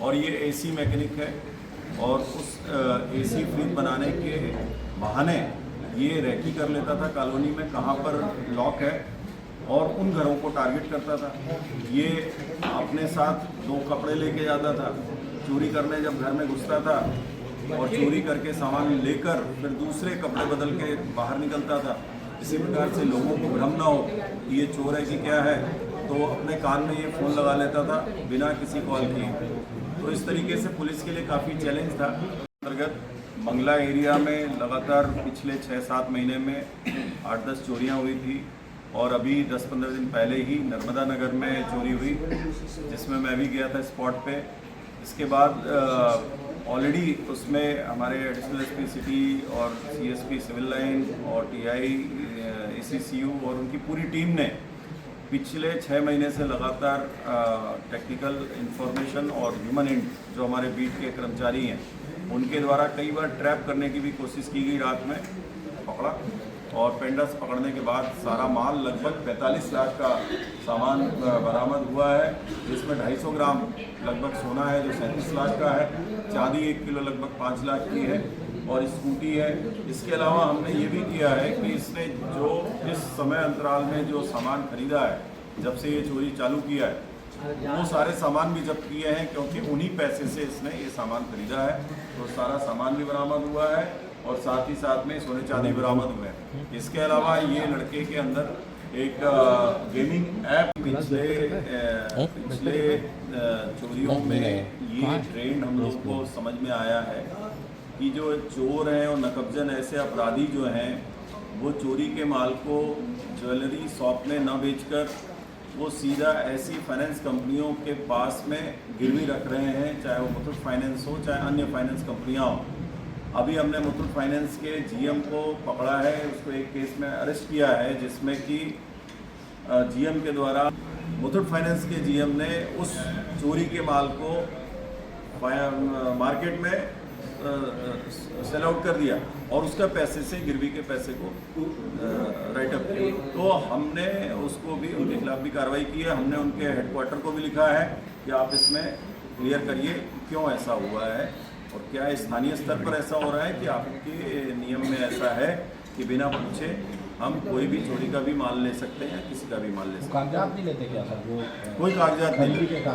और ये AC mechanic है और उस एसी फ्रिज बनाने के बहाने ये रेकी कर लेता था कॉलोनी में कहाँ पर लॉक है और उन घरों को टारगेट करता था। ये अपने साथ 2 कपड़े लेके जाता था, चोरी करने जब घर में घुसता था और चोरी करके सामान लेकर फिर दूसरे कपड़े बदल के बाहर निकलता था। इसी प्रकार से लोगों को भ्रम ना हो कि ये चोर है कि क्या है, तो अपने कान में ये फ़ोन लगा लेता था बिना किसी कॉल किए। तो इस तरीके से पुलिस के लिए काफ़ी चैलेंज था। अंतर्गत मंगला एरिया में लगातार पिछले 6-7 महीने में 8-10 चोरियां हुई थी और अभी 10-15 दिन पहले ही नर्मदा नगर में चोरी हुई, जिसमें मैं भी गया था स्पॉट पे। इसके बाद ऑलरेडी उसमें हमारे एडिशनल एसपी सिटी और सीएसपी सिविल लाइन और टीआई एसीसीयू और उनकी पूरी टीम ने पिछले 6 महीने से लगातार टेक्निकल इंफॉर्मेशन और ह्यूमन एंड जो हमारे बीट के कर्मचारी हैं उनके द्वारा कई बार ट्रैप करने की भी कोशिश की गई, रात में पकड़ा और पेंडर्स पकड़ने के बाद सारा माल लगभग 45 लाख का सामान बरामद हुआ है, जिसमें 250 ग्राम लगभग सोना है जो 37 लाख का है, चांदी 1 किलो लगभग 5 लाख की है और स्कूटी है। इसके अलावा हमने ये भी किया है कि इसने जो इस समय अंतराल में जो सामान खरीदा है, जब से ये चोरी चालू किया है, वो सारे सामान भी जब्त किए हैं क्योंकि उन्हीं पैसे से इसने ये सामान खरीदा है। तो सारा सामान भी बरामद हुआ है और साथ ही साथ में सोने चांदी बरामद हुए हैं। इसके अलावा ये लड़के के अंदर एक गेमिंग ऐप पिछले चोरियों में ये ट्रेंड हम लोग को समझ में आया है कि जो चोर हैं और नकबजन ऐसे अपराधी जो हैं वो चोरी के माल को ज्वेलरी शॉप में न बेचकर वो सीधा ऐसी फाइनेंस कंपनियों के पास में गिरवी रख रहे हैं, चाहे वो मुथूट फाइनेंस हो चाहे अन्य फाइनेंस कंपनियां हो। अभी हमने मुथूट फाइनेंस के जीएम को पकड़ा है, उसको एक केस में अरेस्ट किया है जिसमें कि जीएम के द्वारा मुथूट फाइनेंस के जीएम ने उस चोरी के माल को मार्केट में सेल आउट कर दिया और उसका पैसे से गिरवी के पैसे को राइट अप किया। तो हमने उसको भी उनके खिलाफ भी कार्रवाई की है। हमने उनके हेडक्वार्टर को भी लिखा है कि आप इसमें क्लियर करिए क्यों ऐसा हुआ है और क्या स्थानीय स्तर पर ऐसा हो रहा है कि आपके नियम में ऐसा है कि बिना पूछे हम कोई भी चोरी का भी माल ले सकते हैं, किसी का भी माल ले सकते हैं। कागजात नहीं लेते क्या सर? वो कोई कागजात नहीं लेते।